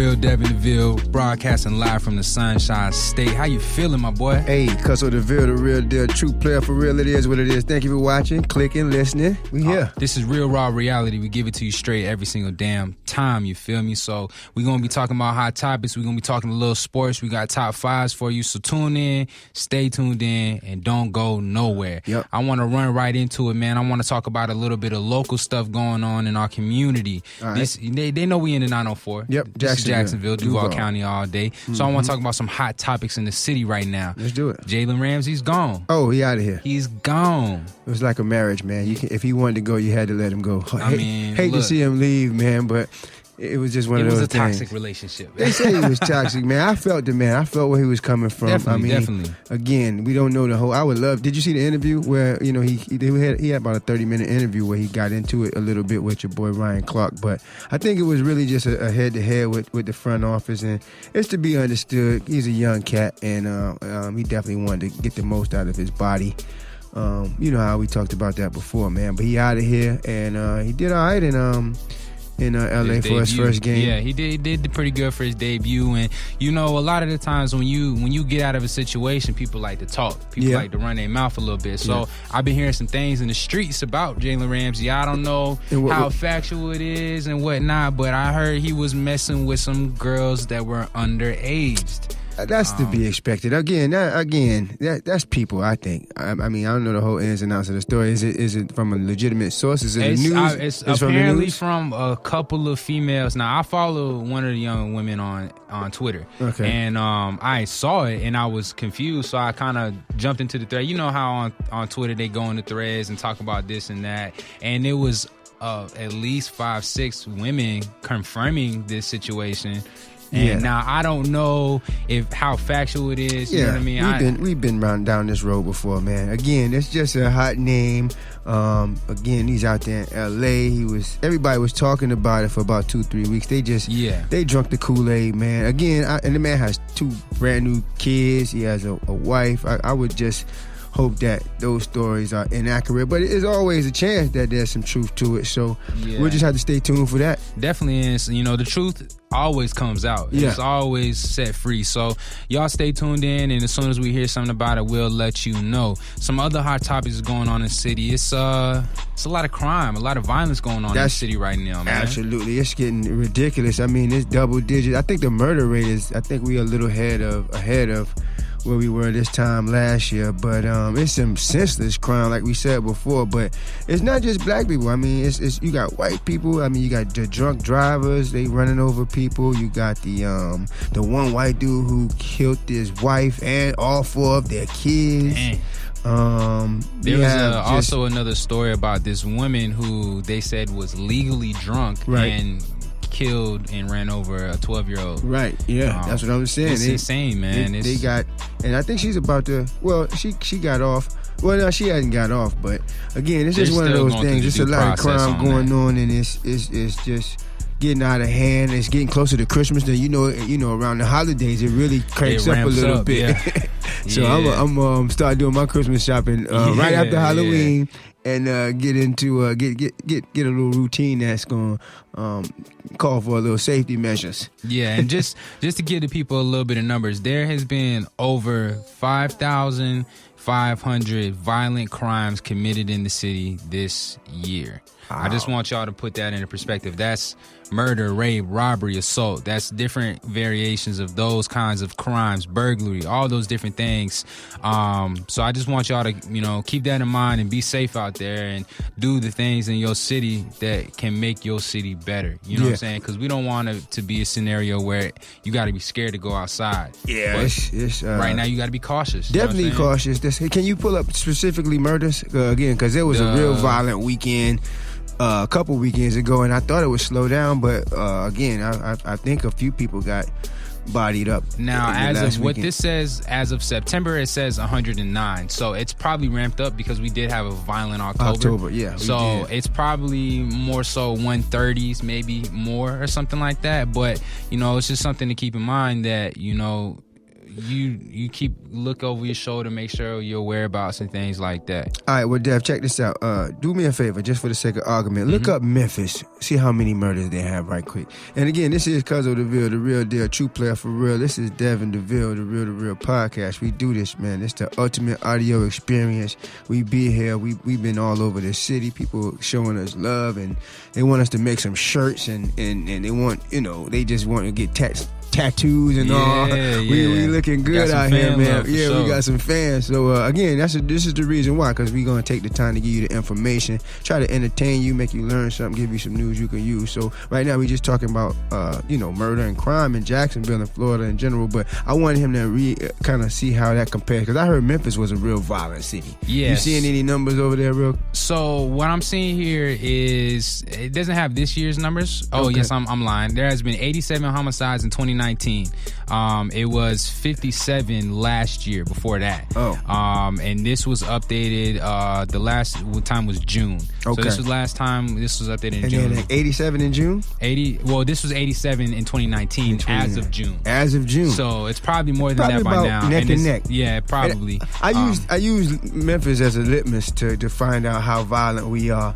real Dev Deville, broadcasting live from the Sunshine State. How you feeling, my boy? Hey, Cusso Deville, the real deal, true player for real. It is what it is. Thank you for watching, clicking, listening. We here. This is real raw reality. We give it to you straight every single damn time. You feel me? So we're gonna be talking about hot topics. We're gonna be talking a little sports. We got top fives for you. So tune in, stay tuned in, and don't go nowhere. Yep. I want to run right into it, man. I want to talk about a little bit of local stuff going on in our community. All right. They know we in the 904. Yep. This is Jacksonville, Duval County all day. So I want to talk about some hot topics in the city right now. Let's do it. Jalen Ramsey's gone. Oh, he out of here. He's gone. It was like a marriage, man. If he wanted to go, you had to let him go. I mean, hate look, to see him leave, man, but it was just one of those things. It was a toxic relationship. They say he was toxic, man. I felt it, man. I felt where he was coming from. Definitely. Again, we don't know the whole. I would love. Did you see the interview where he had about a 30-minute interview where he got into it a little bit with your boy Ryan Clark? But I think it was really just a head-to-head with the front office, and it's to be understood. He's a young cat, and he definitely wanted to get the most out of his body. You know how we talked about that before, man. But he out of here, and he did all right in LA for his first game. Yeah, he did pretty good for his debut. And you know, a lot of the times when you get out of a situation, people like to talk. People like to run their mouth a little bit. So I've been hearing some things in the streets about Jalen Ramsey. I don't know how factual it is and whatnot, but I heard he was messing with some girls that were underaged. That's to be expected. That's people, I think. I mean, I don't know the whole ins and outs of the story. Is it from a legitimate source? Is it the news? It's apparently from a couple of females. Now, I follow one of the young women on Twitter. Okay. And I saw it, and I was confused, so I kind of jumped into the thread. You know how on Twitter they go into threads and talk about this and that. And it was at least 5-6 women confirming this situation. And now I don't know how factual it is. You know what I mean? We've been down this road before, man. Again, it's just a hot name. Again, he's out there in LA. Everybody was talking about it for about 2-3 weeks. They drunk the Kool-Aid, man. Again, and the man has 2 brand new kids. He has a wife. I would just hope that those stories are inaccurate, but there's always a chance that there's some truth to it. So we'll just have to stay tuned for that. Definitely is. You know, the truth always comes out. It's always set free. So y'all stay tuned in, and as soon as we hear something about it, we'll let you know. Some other hot topics going on in the city. It's a lot of crime, a lot of violence going on in the city right now, man. Absolutely. It's getting ridiculous. I mean, it's double digits. I think the murder rate is, we're a little ahead of where we were this time last year, but it's some senseless crime, like we said before. But it's not just black people. I mean, it's you got white people. I mean, you got the drunk drivers, they running over people. You got the one white dude who killed his wife and all 4 of their kids. There was also another story about this woman who they said was legally drunk and killed and ran over a 12-year-old. Right, yeah, that's what I was saying. It's insane, man. They got, and I think she's about to, she got off. Well, no, she hasn't got off, but again, it's just one of those things. It's a lot of crime going on, and it's just getting out of hand. It's getting closer to Christmas. Then you know, around the holidays, it really cranks up a little bit. Yeah. So I'm start doing my Christmas shopping right after Halloween. And get into get a little routine that's gonna call for a little safety measures. Yeah, and just to give the people a little bit of numbers, there has been over 5,500 violent crimes committed in the city this year. Wow. I just want y'all to put that into perspective. That's murder, rape, robbery, assault. That's different variations of those kinds of crimes, burglary, all those different things. So I just want y'all to, keep that in mind and be safe out there and do the things in your city that can make your city better. You know what I'm saying? Because we don't want it to be a scenario where you got to be scared to go outside. Yeah, it's right now you got to be cautious. Definitely cautious. Can you pull up specifically murders again? Because there was a real violent weekend. A couple weekends ago, and I thought it would slow down, but again, I think a few people got bodied up. Now, as of what this says, as of September, it says 109. So it's probably ramped up because we did have a violent October. So it's probably more so 130s, maybe more or something like that. But it's just something to keep in mind that you keep look over your shoulder, make sure your whereabouts and things like that. All right, well, Dev, check this out. Do me a favor, just for the sake of argument. Look up Memphis. See how many murders they have right quick. And again, this is Cuzzo Deville, the real deal, true player for real. This is Devin Deville, the real podcast. We do this, man. It's the ultimate audio experience. We be here. We've been all over the city. People showing us love, and they want us to make some shirts, and they want, they just want to get tattoos and all. We looking good out here, man. Yeah, sure. We got some fans. So again, this is the reason why, because we're gonna take the time to give you the information, try to entertain you, make you learn something, give you some news you can use. So right now we just talking about murder and crime in Jacksonville and Florida in general. But I wanted him to kind of see how that compares, because I heard Memphis was a real violent city. Yes. You seeing any numbers over there, real? So what I'm seeing here is it doesn't have this year's numbers. Oh, okay. Yes, I'm lying. There has been 87 homicides in 2019. It was 57 last year before that. And this was updated, the last time was June. Okay. So this was updated in June. And then 87 in June? This was 87 in 2019 as of June. As of June. So it's probably more than that by now. Neck and neck. Yeah, probably. I used Memphis as a litmus to find out how violent we are,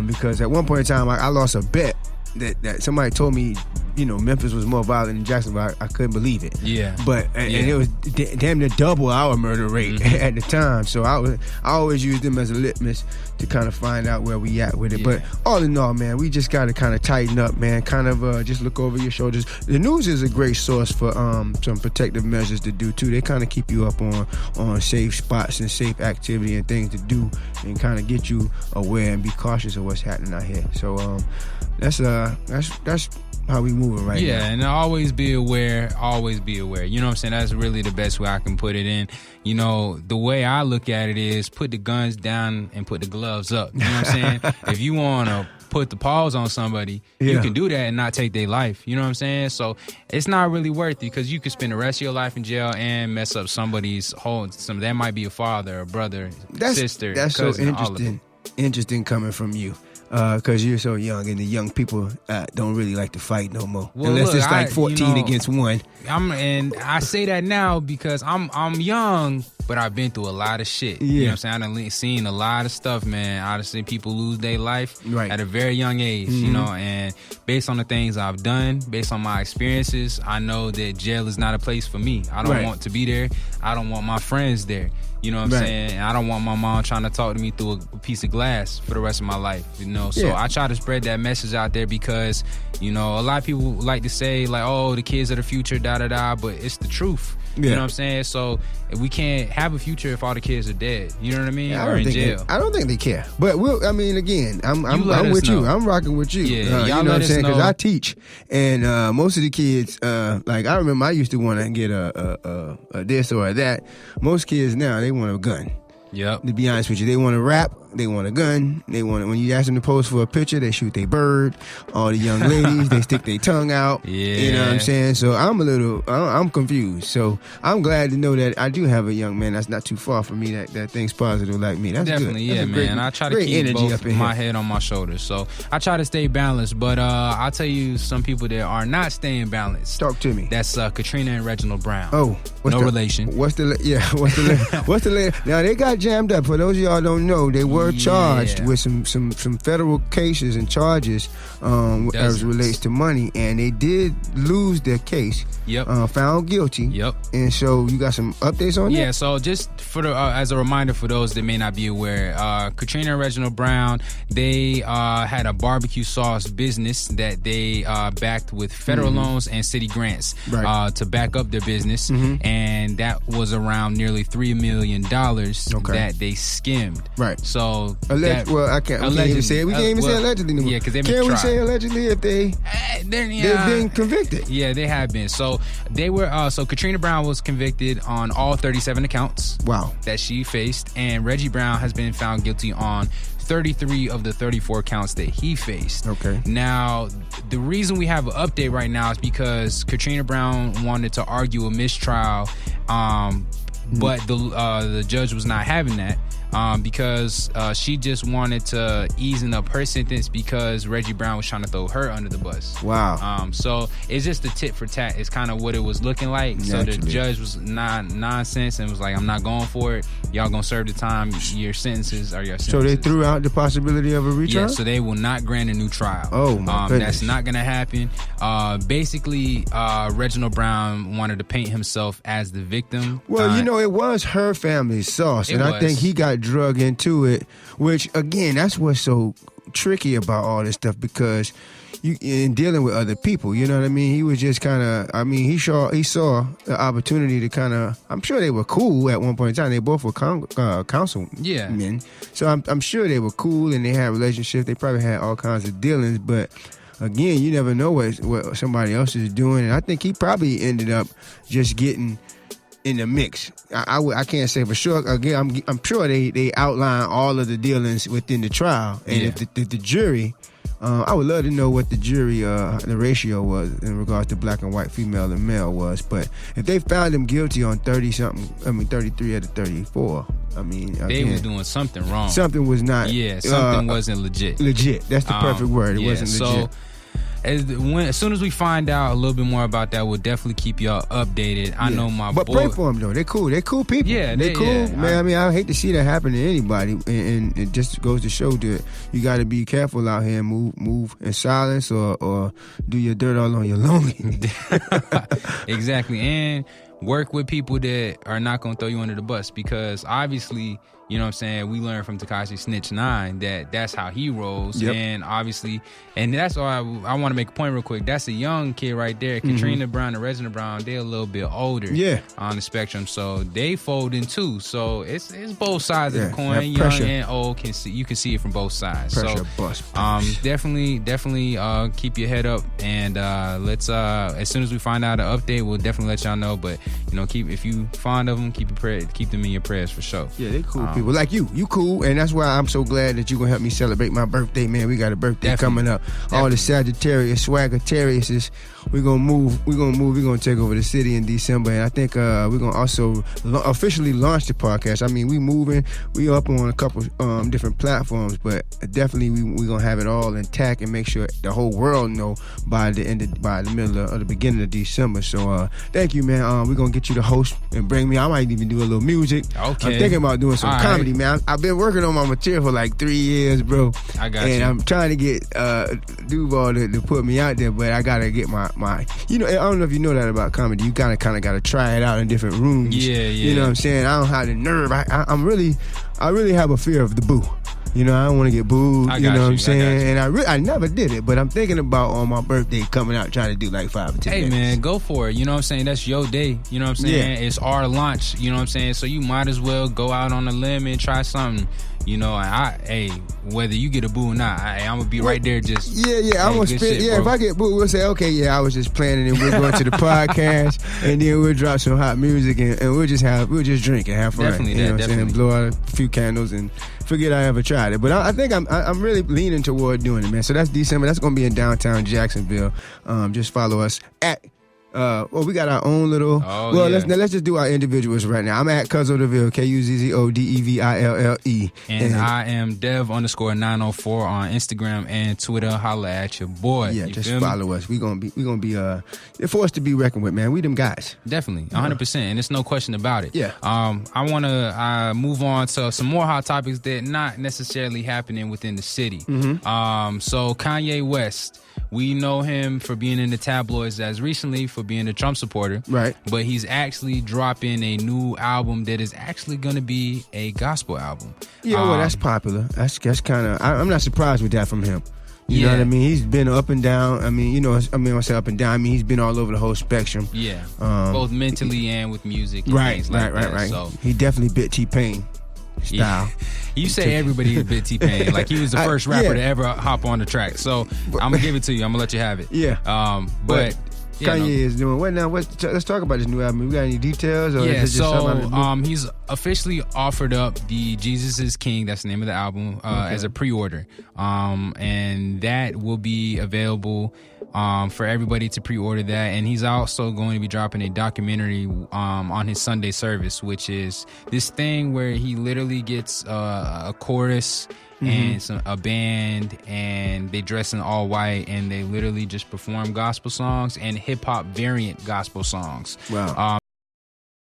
because at one point in time I lost a bet that somebody told me, Memphis was more violent than Jacksonville. I couldn't believe it. Yeah. But and it was damn near double our murder rate at the time. So I always use them as a litmus to kind of find out where we at with it. Yeah. But all in all, man, we just got to kind of tighten up, man. Kind of just look over your shoulders. The news is a great source for some protective measures to do too. They kind of keep you up on safe spots and safe activity and things to do, and kind of get you aware and be cautious of what's happening out here. So that's how we moving right now. Yeah, and always be aware. You know what I'm saying? That's really the best way I can put it in. The way I look at it is put the guns down and put the gloves up. You know what I'm saying? If you want to put the paws on somebody, you can do that and not take their life. You know what I'm saying? So it's not really worth it, because you could spend the rest of your life in jail and mess up somebody's that might be a father, a brother, sister, that's cousin, so interesting. Interesting coming from you. Because you're so young, and the young people don't really like to fight no more. Well, unless it's like 14 against 1. And I say that now because I'm young, but I've been through a lot of shit. Yeah. You know what I'm saying? I've seen a lot of stuff, man. I've seen people lose their life at a very young age, and based on the things I've done, based on my experiences, I know that jail is not a place for me. I don't want to be there. I don't want my friends there. You know what I'm saying? I don't want my mom trying to talk to me through a piece of glass for the rest of my life, So I try to spread that message out there because, a lot of people like to say, like, oh, the kids are the future, da-da-da, but it's the truth. You know what I'm saying? So we can't have a future if all the kids are dead. You know what I mean? Or in jail. I don't think they care. But again, I'm with you. I'm rocking with you. Yeah, you know what I'm saying? Because I teach, and most of the kids, like I remember, I used to want to get a this or a that. Most kids now, they want a gun. Yep. To be honest with you, they want to rap. They want a gun. They want when you ask them to pose for a picture, they shoot their bird. All the young ladies, they stick their tongue out. Yeah. You know what I'm saying? So I'm confused. So I'm glad to know that I do have a young man that's not too far from me that thinks positive like me. That's definitely good. That's man. I try to keep both my head on my shoulders. So I try to stay balanced. But I'll tell you some people that are not staying balanced. Talk to me. That's Katrina and Reginald Brown. Oh, relation. What's the Now they got jammed up. For those of y'all don't know, they were charged with some federal cases and charges as it relates to money, and they did lose their case. Yep. Found guilty. Yep. And so you got some updates on that? Yeah. So just for as a reminder for those that may not be aware, Katrina and Reginald Brown, they had a barbecue sauce business that they backed with federal loans and city grants to back up their business, and that was around nearly $3 million that they skimmed. Right. So I can't even say it. We can't even say allegedly anymore. Yeah, because can we say allegedly if they've been convicted? Yeah, they have been. So they were. So Katrina Brown was convicted on all 37 accounts. Wow. That she faced, and Reggie Brown has been found guilty on 33 of the 34 counts that he faced. Okay. Now, the reason we have an update right now is because Katrina Brown wanted to argue a mistrial, but the judge was not having that. because she just wanted to easing up her sentence because Reggie Brown was trying to throw her under the bus. Wow. So it's just a tit for tat. It's kind of what it was looking like. Naturally. So the judge was nonsense and was like, I'm not going for it. Y'all gonna serve the time. Your sentences are your sentences. So they threw out the possibility of a retrial? Yeah, so they will not grant a new trial. Oh, my goodness. That's not gonna happen. Basically, Reginald Brown wanted to paint himself as the victim. Well, it was her family's sauce, and I think he got drug into it, which, again, that's what's so tricky about all this stuff, because in dealing with other people, you know what I mean? He was just kind of, he saw the opportunity to kind of, I'm sure they were cool at one point in time. They both were councilmen. Yeah. So I'm sure they were cool and they had relationships. They probably had all kinds of dealings, but again, you never know what somebody else is doing. And I think he probably ended up just getting in the mix. I can't say for sure. Again, I'm sure they outline all of the dealings within the trial. And if the jury, I would love to know what the jury, the ratio was in regards to black and white, female and male was. But if they found him guilty on 33 out of 34, they was doing something wrong. Something was not. Yeah, something wasn't legit. Legit. That's the perfect word. It wasn't legit. So, as soon as we find out a little bit more about that, we'll definitely keep y'all updated. I know my But boy. pray for them, though. They're cool. They're cool people. Yeah, they're cool. Yeah. Man, I hate to see that happen to anybody. And it just goes to show that you got to be careful out here and move in silence or do your dirt all on your lonely. Exactly. And work with people that are not going to throw you under the bus, because obviously, you know what I'm saying, we learned from Tekashi Snitch 9 that's how he rolls. Yep. And obviously, and that's why I want to make a point real quick. That's a young kid right there. Katrina Brown and Reginald Brown, they're a little bit older on the spectrum. So they folding too. So it's both sides of the coin. Young and old, you can see it from both sides. Pressure so bust. definitely keep your head up, and let's as soon as we find out an update, we'll definitely let y'all know. But if you fond of them, keep them in your prayers for sure. Yeah, they cool people like you cool, and that's why I'm so glad that you're gonna help me celebrate my birthday, man. We got a birthday coming up. All the Sagittarius, Swagitariuses, we're gonna take over the city in December, and I think we're gonna also officially launch the podcast. We up on a couple different platforms, but definitely we're gonna have it all intact and make sure the whole world know by the middle or the beginning of December. So thank you, man. We're gonna get you the host and bring me. I might even do a little music. Okay. I'm thinking about doing some comedy, man. I've been working on my material for like 3 years, bro. I got you. And I'm trying to get Duval to put me out there, but I gotta get my. I don't know if you know that about comedy. You kind of gotta try it out in different rooms. Yeah. You know what I'm saying? I don't have the nerve. I really have a fear of the boo. I don't want to get booed. You know what I'm saying? And I never did it, but I'm thinking about on my birthday coming out trying to do like 5 or 10 minutes. Hey, man, go for it. You know what I'm saying? That's your day. You know what I'm saying? Yeah. It's our launch. You know what I'm saying? So you might as well go out on a limb and try something. Whether you get a boo or not, I'm gonna be right there. Just I'm gonna spit. Yeah, if I get booed, we'll say, okay, I was just planning, and we're going to the podcast, and then we'll drop some hot music, and we'll just drink and have fun. Definitely, you know what I'm saying? Blow out a few candles and forget I ever tried it. But I think I'm really leaning toward doing it, man. So that's December. That's gonna be in downtown Jacksonville. Just follow us at. We got our own little. Let's just do our individuals right now. I'm at Cuzzo Deville, KUZZODEVILLE, and I am Dev_904 on Instagram and Twitter. Holla at your boy. Yeah, just follow us. We gonna be they're forced to be reckoned with, man. We them guys. Definitely, 100%, and there's no question about it. Yeah. I want to move on to some more hot topics that not necessarily happening within the city. So Kanye West. We know him for being in the tabloids as recently for being a Trump supporter. Right. But he's actually dropping a new album that is actually going to be a gospel album. Yeah, well, that's popular. That's kind of... I'm not surprised with that from him. You know what I mean? He's been up and down. I say up and down. I mean, he's been all over the whole spectrum. Yeah. Both mentally and with music. And right. So he definitely bit T-Pain. Style. Yeah. You say everybody bit T-Pain. Like he was the first rapper to ever hop on the track. So I'm gonna give it to you. I'm gonna let you have it. Yeah. But Kanye is doing what now? Let's talk about this new album. We got any details? Or is it just something he's officially offered up the Jesus is King. That's the name of the album as a pre-order, and that will be available for everybody to pre-order that. And he's also going to be dropping a documentary on his Sunday service, which is this thing where he literally gets a chorus and a band, and they dress in all white, and they literally just perform gospel songs and hip-hop variant gospel songs. Wow.